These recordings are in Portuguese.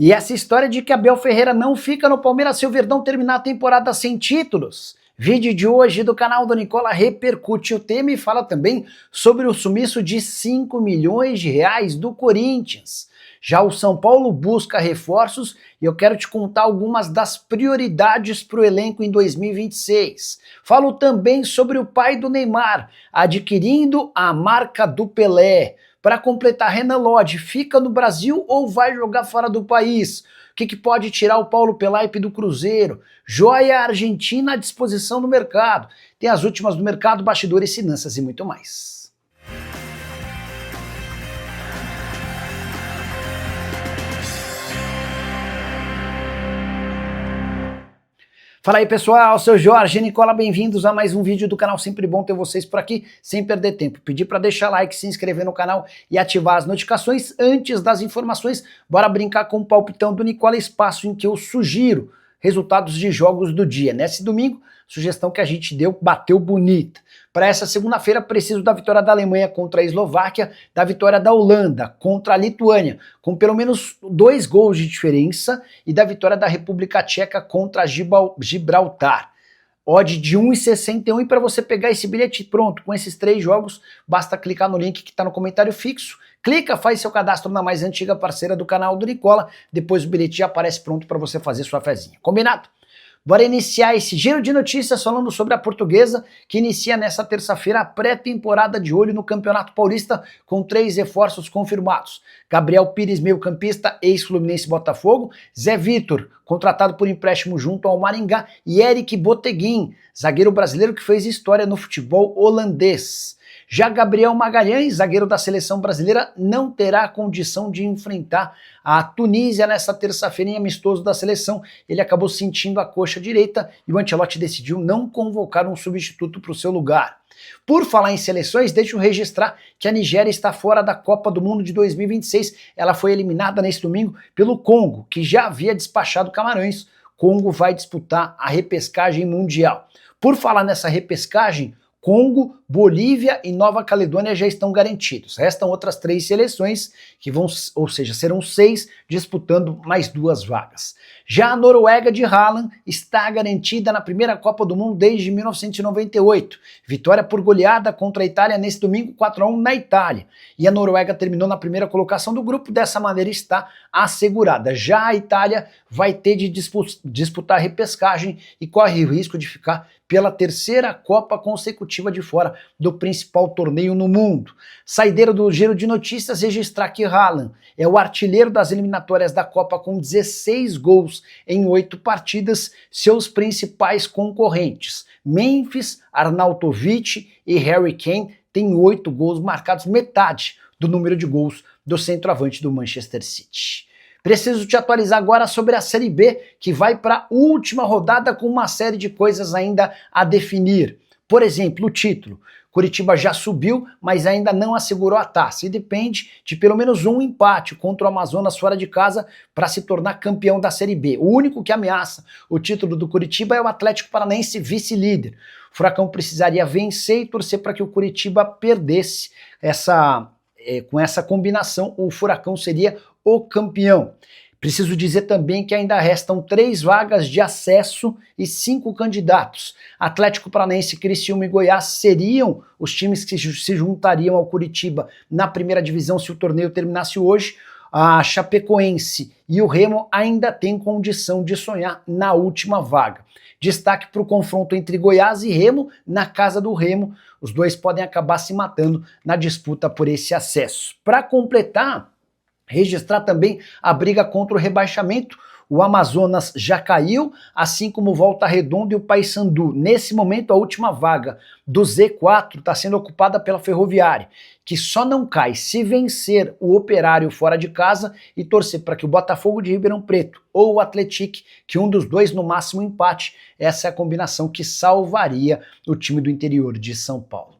E essa história de que Abel Ferreira não fica no Palmeiras se o Verdão terminar a temporada sem títulos? Vídeo de hoje do canal do Nicola repercute o tema e fala também sobre o sumiço de 5 milhões de reais do Corinthians. Já o São Paulo busca reforços e eu quero te contar algumas das prioridades para o elenco em 2026. Falo também sobre o pai do Neymar adquirindo a marca do Pelé. Para completar, Renan Lodge fica no Brasil ou vai jogar fora do país? O que pode tirar o Paulo Pelaipe do Cruzeiro? Joia argentina à disposição do mercado. Tem as últimas do mercado, bastidores, finanças e muito mais. Fala aí pessoal, seu Jorge Nicola, bem-vindos a mais um vídeo do canal, sempre bom ter vocês por aqui, sem perder tempo. Pedir para deixar like, se inscrever no canal e ativar as notificações. Antes das informações, bora brincar com o palpitão do Nicola, espaço em que eu sugiro resultados de jogos do dia. Nesse domingo, sugestão que a gente deu, bateu bonita. Para essa segunda-feira, preciso da vitória da Alemanha contra a Eslováquia, da vitória da Holanda contra a Lituânia, com pelo menos 2 gols de diferença, e da vitória da República Tcheca contra a Gibraltar. Odd de 1,61, e para você pegar esse bilhete pronto, com esses 3 jogos, basta clicar no link que está no comentário fixo. Clica, faz seu cadastro na mais antiga parceira do canal do Nicola, depois o bilhete já aparece pronto para você fazer sua fezinha. Combinado? Bora iniciar esse giro de notícias falando sobre a Portuguesa, que inicia nessa terça-feira a pré-temporada de olho no Campeonato Paulista com 3 reforços confirmados. Gabriel Pires, meio-campista, ex-Fluminense Botafogo, Zé Vitor, contratado por empréstimo junto ao Maringá, e Eric Boteguin, zagueiro brasileiro que fez história no futebol holandês. Já Gabriel Magalhães, zagueiro da seleção brasileira, não terá condição de enfrentar a Tunísia nessa terça-feira em amistoso da seleção. Ele acabou sentindo a coxa direita e o Ancelotti decidiu não convocar um substituto para o seu lugar. Por falar em seleções, deixa eu registrar que a Nigéria está fora da Copa do Mundo de 2026. Ela foi eliminada neste domingo pelo Congo, que já havia despachado Camarões. Congo vai disputar a repescagem mundial. Por falar nessa repescagem, Congo, Bolívia e Nova Caledônia já estão garantidos. Restam outras 3 seleções que vão, ou seja, serão 6 disputando mais 2 vagas. Já a Noruega de Haaland está garantida na primeira Copa do Mundo desde 1998. Vitória por goleada contra a Itália nesse domingo, 4-1 na Itália. E a Noruega terminou na primeira colocação do grupo, dessa maneira está assegurada. Já a Itália vai ter de disputar a repescagem e corre o risco de ficar pela 3ª Copa consecutiva de fora do principal torneio no mundo. Saideira do giro de notícias, registrar que Haaland é o artilheiro das eliminatórias da Copa com 16 gols em 8 partidas. Seus principais concorrentes, Memphis, Arnautovic e Harry Kane, têm 8 gols marcados, metade do número de gols do centroavante do Manchester City. Preciso te atualizar agora sobre a Série B, que vai para a última rodada com uma série de coisas ainda a definir. Por exemplo, o título. Curitiba já subiu, mas ainda não assegurou a taça e depende de pelo menos um empate contra o Amazonas fora de casa para se tornar campeão da Série B. O único que ameaça o título do Curitiba é o Atlético Paranaense, vice-líder. O Furacão precisaria vencer e torcer para que o Curitiba perdesse. Com essa combinação, o Furacão seria o campeão. Preciso dizer também que ainda restam 3 vagas de acesso e 5 candidatos. Atlético Paranaense, Criciúma e Goiás seriam os times que se juntariam ao Curitiba na primeira divisão se o torneio terminasse hoje. A Chapecoense e o Remo ainda têm condição de sonhar na última vaga. Destaque para o confronto entre Goiás e Remo na casa do Remo. Os dois podem acabar se matando na disputa por esse acesso. Para completar, registrar também a briga contra o rebaixamento. O Amazonas já caiu, assim como o Volta Redonda e o Paysandu. Nesse momento, a última vaga do Z4 está sendo ocupada pela Ferroviária, que só não cai se vencer o Operário fora de casa e torcer para que o Botafogo de Ribeirão Preto ou o Atlético, que um dos dois no máximo empate. Essa é a combinação que salvaria o time do interior de São Paulo.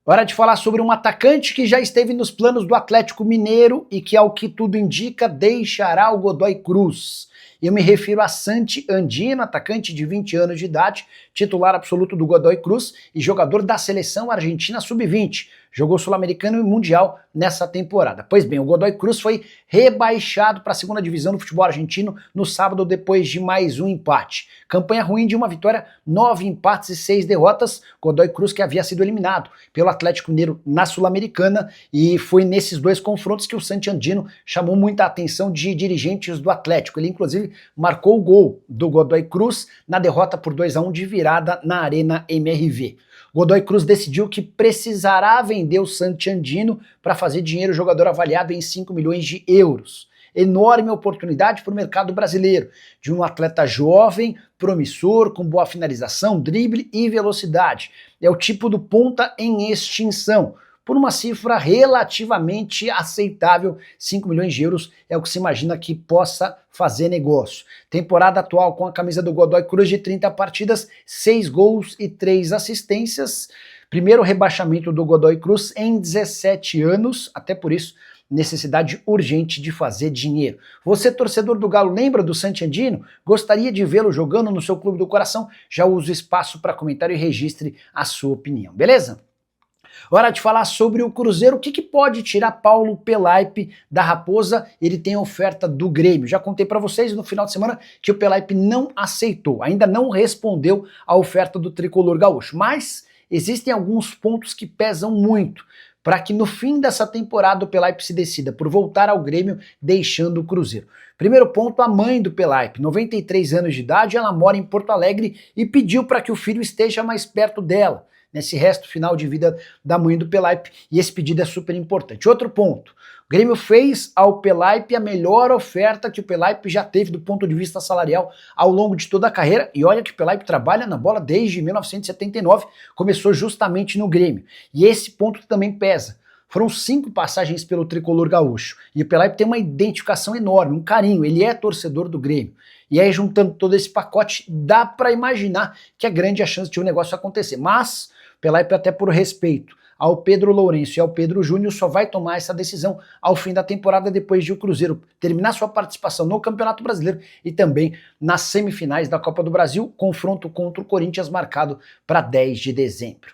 Hora de falar sobre um atacante que já esteve nos planos do Atlético Mineiro e que, ao que tudo indica, deixará o Godoy Cruz. Eu me refiro a Santi Andino, atacante de 20 anos de idade, titular absoluto do Godoy Cruz e jogador da seleção argentina sub-20. jogou Sul-Americano e Mundial nessa temporada. Pois bem, o Godoy Cruz foi rebaixado para a segunda divisão do futebol argentino no sábado depois de mais um empate. Campanha ruim de uma vitória, 9 empates e 6 derrotas. Godoy Cruz que havia sido eliminado pelo Atlético Mineiro na Sul-Americana, e foi nesses dois confrontos que o Santi Andino chamou muita atenção de dirigentes do Atlético. Ele inclusive marcou o gol do Godoy Cruz na derrota por 2-1 de virada na Arena MRV. Godoy Cruz decidiu que precisará vender o Santi Andino para fazer dinheiro, o jogador avaliado em 5 milhões de euros. Enorme oportunidade para o mercado brasileiro, de um atleta jovem, promissor, com boa finalização, drible e velocidade. É o tipo do ponta em extinção. Por uma cifra relativamente aceitável, 5 milhões de euros é o que se imagina que possa fazer negócio. Temporada atual com a camisa do Godoy Cruz de 30 partidas, 6 gols e 3 assistências. Primeiro rebaixamento do Godoy Cruz em 17 anos, até por isso, necessidade urgente de fazer dinheiro. Você, torcedor do Galo, lembra do Santi Andino? Gostaria de vê-lo jogando no seu clube do coração? Já usa o espaço para comentário e registre a sua opinião, beleza? Hora de falar sobre o Cruzeiro. O que pode tirar Paulo Pelaipe da Raposa? Ele tem oferta do Grêmio. Já contei para vocês no final de semana que o Pelaipe não aceitou, ainda não respondeu à oferta do tricolor gaúcho. Mas existem alguns pontos que pesam muito para que no fim dessa temporada o Pelaipe se decida por voltar ao Grêmio, deixando o Cruzeiro. Primeiro ponto, a mãe do Pelaipe, 93 anos de idade, ela mora em Porto Alegre e pediu para que o filho esteja mais perto dela nesse resto final de vida da mãe do Pelaipe, e esse pedido é super importante. Outro ponto, o Grêmio fez ao Pelaipe a melhor oferta que o Pelaipe já teve do ponto de vista salarial ao longo de toda a carreira, e olha que o Pelaipe trabalha na bola desde 1979, começou justamente no Grêmio, e esse ponto também pesa. Foram 5 passagens pelo tricolor gaúcho, e o Pelaipe tem uma identificação enorme, um carinho, ele é torcedor do Grêmio. E aí, juntando todo esse pacote, dá para imaginar que é grande a chance de um negócio acontecer. Mas Pelaipe, até por respeito ao Pedro Lourenço e ao Pedro Júnior, só vai tomar essa decisão ao fim da temporada, depois de o Cruzeiro terminar sua participação no Campeonato Brasileiro e também nas semifinais da Copa do Brasil, confronto contra o Corinthians marcado para 10 de dezembro.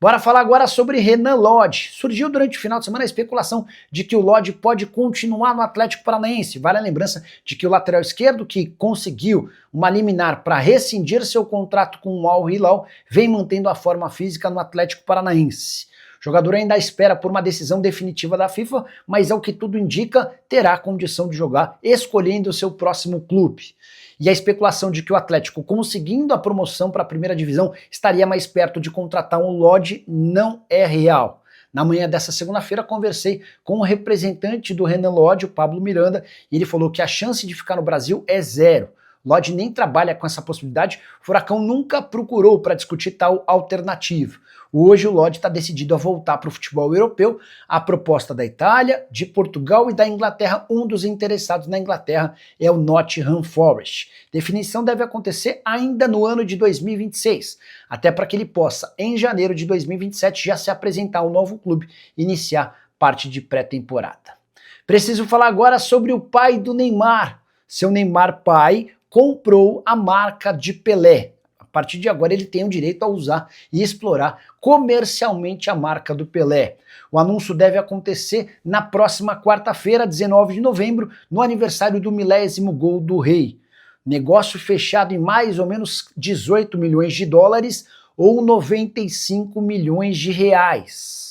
Bora falar agora sobre Renan Lodge. Surgiu durante o final de semana a especulação de que o Lodge pode continuar no Atlético Paranaense. Vale a lembrança de que o lateral esquerdo, que conseguiu uma liminar para rescindir seu contrato com o Al Hilal, vem mantendo a forma física no Atlético Paranaense. O jogador ainda espera por uma decisão definitiva da FIFA, mas ao que tudo indica, terá a condição de jogar escolhendo o seu próximo clube. E a especulação de que o Atlético, conseguindo a promoção para a primeira divisão, estaria mais perto de contratar um Lodge não é real. Na manhã dessa segunda-feira, conversei com o representante do Renan Lodge, o Pablo Miranda, e ele falou que a chance de ficar no Brasil é 0. Lodge nem trabalha com essa possibilidade, o Furacão nunca procurou para discutir tal alternativa. Hoje o Lodge está decidido a voltar para o futebol europeu, a proposta da Itália, de Portugal e da Inglaterra. Um dos interessados na Inglaterra é o Nottingham Forest. Definição deve acontecer ainda no ano de 2026, até para que ele possa, em janeiro de 2027, já se apresentar ao novo clube e iniciar parte de pré-temporada. Preciso falar agora sobre o pai do Neymar. Seu Neymar pai comprou a marca de Pelé. A partir de agora ele tem o direito a usar e explorar comercialmente a marca do Pelé. O anúncio deve acontecer na próxima quarta-feira, 19 de novembro, no aniversário do milésimo gol do Rei. Negócio fechado em mais ou menos 18 milhões de dólares ou 95 milhões de reais.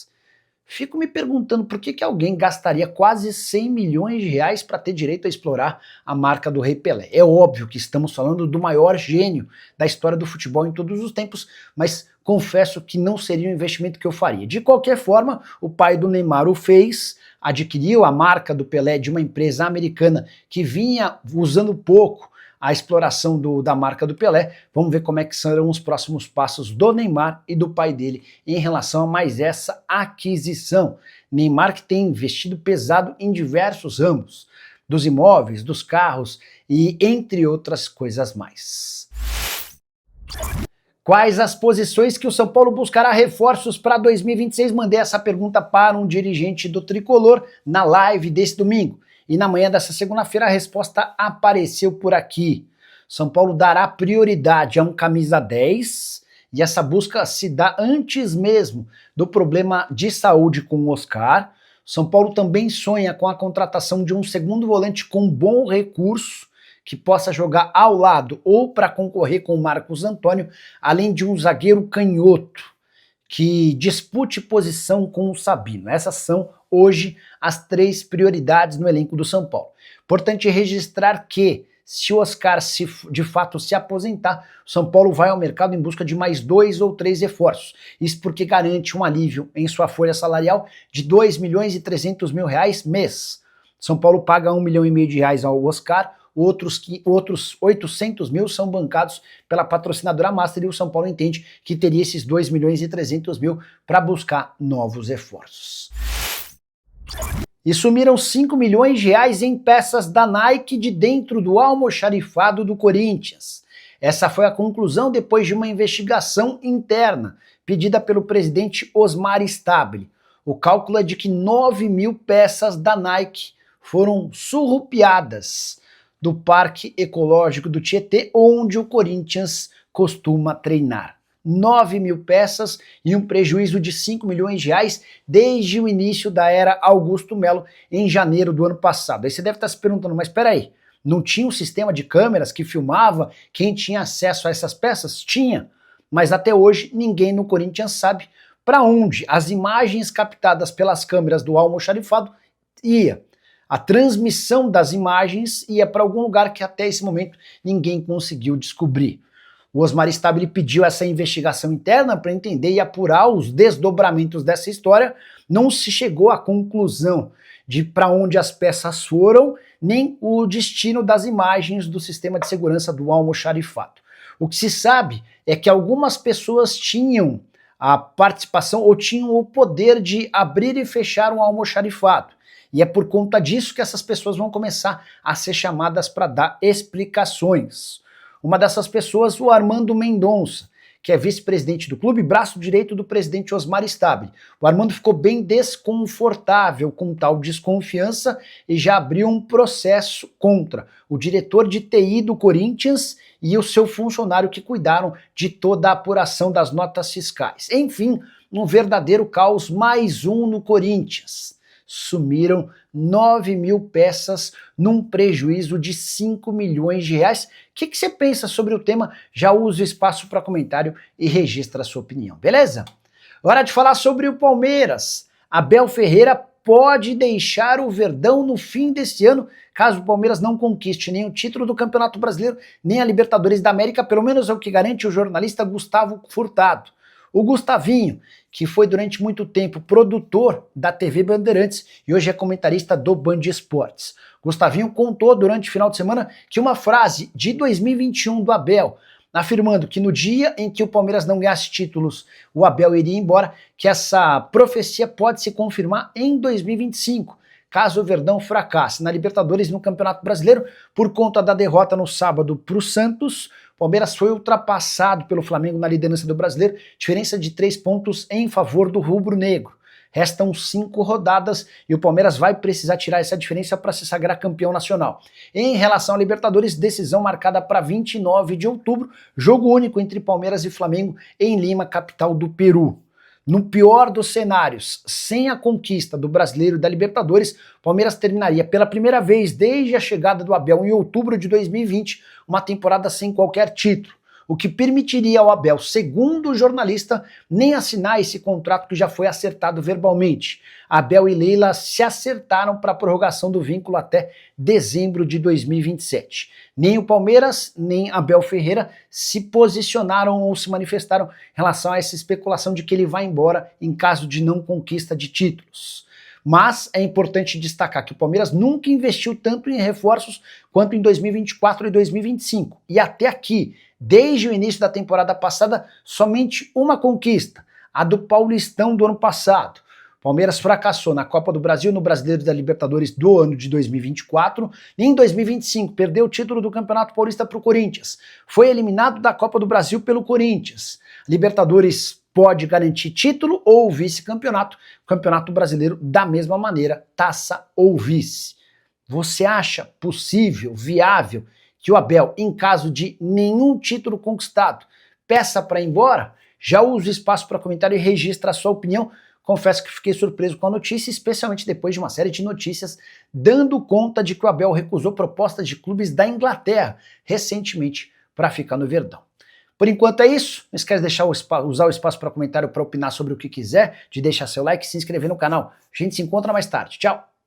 Fico me perguntando por que alguém gastaria quase 100 milhões de reais para ter direito a explorar a marca do Rei Pelé. É óbvio que estamos falando do maior gênio da história do futebol em todos os tempos, mas confesso que não seria um investimento que eu faria. De qualquer forma, o pai do Neymar o fez, adquiriu a marca do Pelé de uma empresa americana que vinha usando pouco a exploração da marca do Pelé. Vamos ver como é que serão os próximos passos do Neymar e do pai dele em relação a mais essa aquisição. Neymar que tem investido pesado em diversos ramos, dos imóveis, dos carros e entre outras coisas mais. Quais as posições que o São Paulo buscará reforços para 2026? Mandei essa pergunta para um dirigente do Tricolor na live desse domingo. E na manhã dessa segunda-feira a resposta apareceu por aqui. São Paulo dará prioridade a um camisa 10 e essa busca se dá antes mesmo do problema de saúde com o Oscar. São Paulo também sonha com a contratação de um segundo volante com bom recurso, que possa jogar ao lado ou para concorrer com o Marcos Antônio, além de um zagueiro canhoto que dispute posição com o Sabino. Essas são hoje as 3 prioridades no elenco do São Paulo. Importante registrar que, se o Oscar de fato se aposentar, o São Paulo vai ao mercado em busca de mais 2 ou 3 reforços. Isso porque garante um alívio em sua folha salarial de R$ 2.300.000 mês. São Paulo paga R$ 1,5 milhão ao Oscar, outros 800 mil são bancados pela patrocinadora Master, e o São Paulo entende que teria esses R$ 2.300.000 para buscar novos reforços. E sumiram R$ 5 milhões em peças da Nike de dentro do almoxarifado do Corinthians. Essa foi a conclusão depois de uma investigação interna pedida pelo presidente Osmar Stabile. O cálculo é de que 9.000 peças da Nike foram surrupiadas do Parque Ecológico do Tietê, onde o Corinthians costuma treinar. 9.000 peças e um prejuízo de R$ 5 milhões desde o início da era Augusto Melo, em janeiro do ano passado. Aí você deve estar se perguntando, mas espera aí, não tinha um sistema de câmeras que filmava quem tinha acesso a essas peças? Tinha, mas até hoje ninguém no Corinthians sabe para onde as imagens captadas pelas câmeras do almoxarifado ia. A transmissão das imagens ia para algum lugar que até esse momento ninguém conseguiu descobrir. O Osmar Stabile pediu essa investigação interna para entender e apurar os desdobramentos dessa história. Não se chegou à conclusão de para onde as peças foram, nem o destino das imagens do sistema de segurança do almoxarifado. O que se sabe é que algumas pessoas tinham a participação ou tinham o poder de abrir e fechar um almoxarifado. E é por conta disso que essas pessoas vão começar a ser chamadas para dar explicações. Uma dessas pessoas, o Armando Mendonça, que é vice-presidente do clube, braço direito do presidente Osmar Stabile. O Armando ficou bem desconfortável com tal desconfiança e já abriu um processo contra o diretor de TI do Corinthians e o seu funcionário que cuidaram de toda a apuração das notas fiscais. Enfim, um verdadeiro caos, mais um no Corinthians. Sumiram 9.000 peças num prejuízo de R$ 5 milhões. O que você pensa sobre o tema? Já usa o espaço para comentário e registra a sua opinião, beleza? Hora de falar sobre o Palmeiras. Abel Ferreira pode deixar o Verdão no fim desse ano, caso o Palmeiras não conquiste nem o título do Campeonato Brasileiro, nem a Libertadores da América, pelo menos é o que garante o jornalista Gustavo Furtado. O Gustavinho, que foi durante muito tempo produtor da TV Bandeirantes e hoje é comentarista do Band Esportes. Gustavinho contou durante o final de semana que uma frase de 2021 do Abel, afirmando que no dia em que o Palmeiras não ganhasse títulos, o Abel iria embora, que essa profecia pode se confirmar em 2025, caso o Verdão fracasse na Libertadores e no Campeonato Brasileiro. Por conta da derrota no sábado para o Santos, o Palmeiras foi ultrapassado pelo Flamengo na liderança do Brasileiro, diferença de 3 pontos em favor do rubro-negro. Restam 5 rodadas e o Palmeiras vai precisar tirar essa diferença para se sagrar campeão nacional. Em relação à Libertadores, decisão marcada para 29 de outubro, jogo único entre Palmeiras e Flamengo em Lima, capital do Peru. No pior dos cenários, sem a conquista do Brasileiro e da Libertadores, o Palmeiras terminaria pela primeira vez desde a chegada do Abel em outubro de 2020, uma temporada sem qualquer título, o que permitiria ao Abel, segundo o jornalista, nem assinar esse contrato que já foi acertado verbalmente. Abel e Leila se acertaram para a prorrogação do vínculo até dezembro de 2027. Nem o Palmeiras, nem Abel Ferreira se posicionaram ou se manifestaram em relação a essa especulação de que ele vai embora em caso de não conquista de títulos. Mas é importante destacar que o Palmeiras nunca investiu tanto em reforços quanto em 2024 e 2025. E até aqui, desde o início da temporada passada, somente uma conquista, a do Paulistão do ano passado. O Palmeiras fracassou na Copa do Brasil, no Brasileiro da Libertadores do ano de 2024, e em 2025 perdeu o título do Campeonato Paulista para o Corinthians. Foi eliminado da Copa do Brasil pelo Corinthians. Libertadores pode garantir título ou vice-campeonato, Campeonato Brasileiro da mesma maneira, taça ou vice. Você acha possível, viável, que o Abel, em caso de nenhum título conquistado, peça para ir embora, já usa o espaço para comentário e registra a sua opinião. Confesso que fiquei surpreso com a notícia, especialmente depois de uma série de notícias dando conta de que o Abel recusou propostas de clubes da Inglaterra recentemente para ficar no Verdão. Por enquanto é isso, não esquece de deixar usar o espaço para comentário para opinar sobre o que quiser, de deixar seu like e se inscrever no canal. A gente se encontra mais tarde. Tchau!